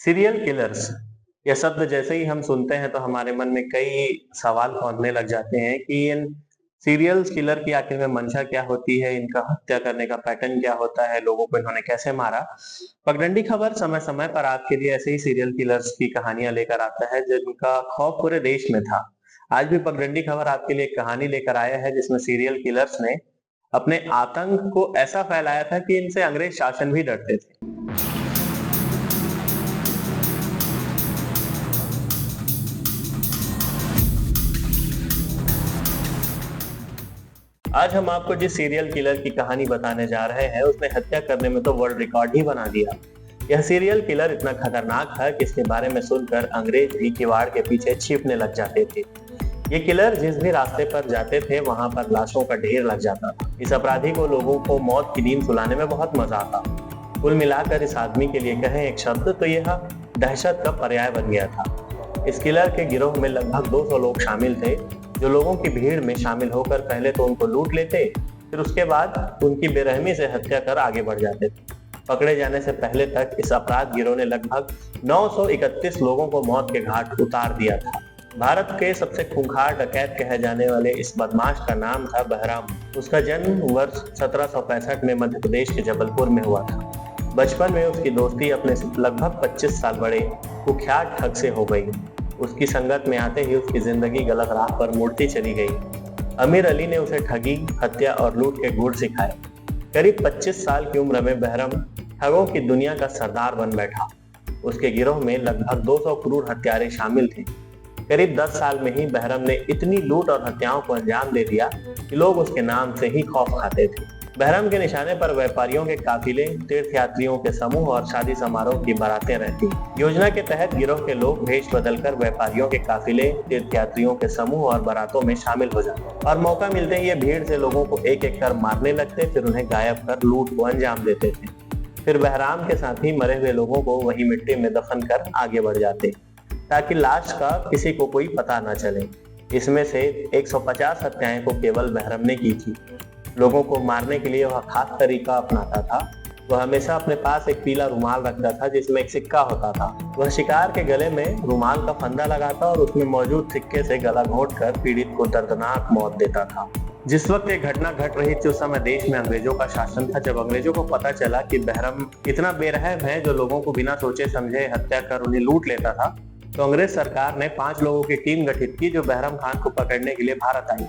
Serial killers यह शब्द जैसे ही हम सुनते हैं तो हमारे मन में कई सवाल कौंधने लग जाते हैं कि इन सीरियल किलर की आखिर में मंशा क्या होती है, इनका हत्या करने का पैटर्न क्या होता है, लोगों को इन्होंने कैसे मारा। पगडंडी खबर समय समय पर आपके लिए ऐसे ही सीरियल किलर्स की कहानियां लेकर आता है जिनका खौफ पूरे देश में था। आज भी पगडंडी खबर आपके लिए एक कहानी लेकर आया है जिसमें सीरियल किलर्स ने अपने आतंक को ऐसा फैलाया था कि इनसे अंग्रेज शासन भी डरते थे। आज हम आपको जिस सीरियल किलर की कहानी बताने जा रहे हैं उसने हत्या करने में तो वर्ल्ड रिकॉर्ड ही बना दिया। यह सीरियल किलर इतना खतरनाक था कि इसके बारे में सुनकर अंग्रेज भी किवाड़ के पीछे छिपने लग जाते थे। ये किलर जिस भी रास्ते पर जाते थे वहां पर लाशों का ढेर लग जाता था। इस अपराधी को लोगों को मौत की नींद सुलाने में बहुत मजा आता। कुल मिलाकर इस आदमी के लिए कहें एक शब्द तो यह दहशत का पर्याय बन गया था। इस किलर के गिरोह में लगभग 200 लोग शामिल थे जो लोगों की भीड़ में शामिल होकर पहले तो उनको लूट लेते, फिर उसके बाद उनकी बेरहमी से हत्या कर आगे बढ़ जाते थे। पकड़े जाने से पहले तक इस अपराध गिरोह ने लगभग 931 लोगों को मौत के घाट उतार दिया था। भारत के सबसे खूंखार डकैत कहे जाने वाले इस बदमाश का नाम था बहराम। उसका जन्म वर्ष 1765 में मध्य प्रदेश के जबलपुर में हुआ था। बचपन में उसकी दोस्ती अपने से लगभग 25 साल बड़े कुख्यात ठग से हो गई। उसकी संगत में आते ही उसकी जिंदगी गलत राह पर मुड़ती चली गई। अमीर अली ने उसे ठगी, हत्या और लूट के गुर सिखाए। करीब 25 साल की उम्र में बहरम ठगों की दुनिया का सरदार बन बैठा। उसके गिरोह में लगभग 200 क्रूर हत्यारे शामिल थे। करीब 10 साल में ही बहरम ने इतनी लूट और हत्याओं को अंजाम दे दिया कि लोग उसके नाम से ही खौफ खाते थे। बहरम के निशाने पर व्यापारियों के काफिले, तीर्थयात्रियों के समूह और शादी समारोह की बारातें रहती। योजना के तहत गिरोह के लोग भेष बदलकर व्यापारियों के काफिले, तीर्थयात्रियों के समूह और बारातों में शामिल हो जाते और मौका मिलते ही ये भीड़ से लोगों को एक एक कर मारने लगते, फिर उन्हें गायब कर लूट को अंजाम देते थे। फिर बहराम के साथ ही मरे हुए लोगों को वही मिट्टी में दफन कर आगे बढ़ जाते ताकि लाश का किसी को कोई पता न चले। इसमें से 150 हत्याएं को केवल बहरम ने की थी। लोगों को मारने के लिए वह खास तरीका अपनाता था। वह हमेशा अपने पास एक पीला रुमाल रखता था जिसमें एक सिक्का होता था। वह शिकार के गले में रुमाल का फंदा लगाता और उसमें मौजूद सिक्के से गला घोंटकर पीड़ित को दर्दनाक मौत देता था। जिस वक्त ये घटना घट रही थी उस समय देश में अंग्रेजों का शासन था। जब अंग्रेजों को पता चला कि बहरम इतना बेरहम है जो लोगों को बिना सोचे समझे हत्या कर उन्हें लूट लेता था, तो अंग्रेज सरकार ने 5 लोगों की टीम गठित की जो बहरम खान को पकड़ने के लिए भारत आई।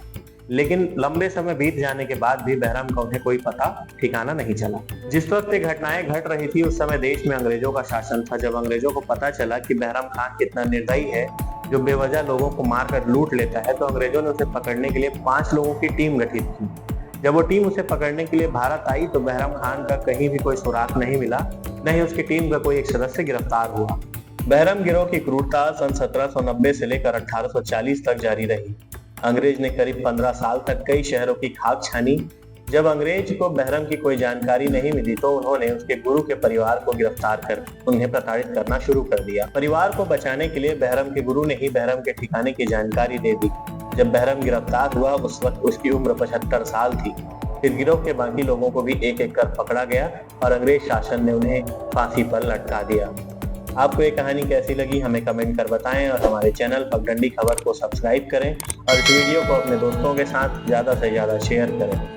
लेकिन लंबे समय बीत जाने के बाद भी बहरम का उन्हें कोई पता ठिकाना नहीं चला। जिस वक्त ये घटनाएं घट रही थी उस समय देश में अंग्रेजों का शासन था। जब अंग्रेजों को पता चला कि बहरम खान कितना निर्दयी है जो बेवजह लोगों को मारकर लूट लेता है, तो अंग्रेजों ने उसे पकड़ने के लिए 5 लोगों की टीम गठित की। जब वो टीम उसे पकड़ने के लिए भारत आई तो बहरम खान का कहीं भी कोई सुराग नहीं मिला, न ही उसकी टीम का कोई एक सदस्य गिरफ्तार हुआ। बहरम गिरोह की क्रूरता सन 1790 से लेकर 1840 तक जारी रही। अंग्रेज ने करीब 15 साल तक कई शहरों की खाक छानी। जब अंग्रेज को बहरम की कोई जानकारी नहीं मिली तो उन्होंने उसके गुरु के परिवार को गिरफ्तार कर उन्हें प्रताड़ित करना शुरू कर दिया। परिवार को बचाने के लिए बहरम के गुरु ने ही बहरम के ठिकाने की जानकारी दे दी। जब बहरम गिरफ्तार हुआ उस वक्त उसकी उम्र 75 साल थी। फिर गिरोह के बाकी लोगों को भी एक एक कर पकड़ा गया और अंग्रेज शासन ने उन्हें फांसी पर लटका दिया। आपको ये कहानी कैसी लगी हमें कमेंट कर बताएं और हमारे चैनल पगडंडी खबर को सब्सक्राइब करें और इस वीडियो को अपने दोस्तों के साथ ज़्यादा से ज़्यादा शेयर करें।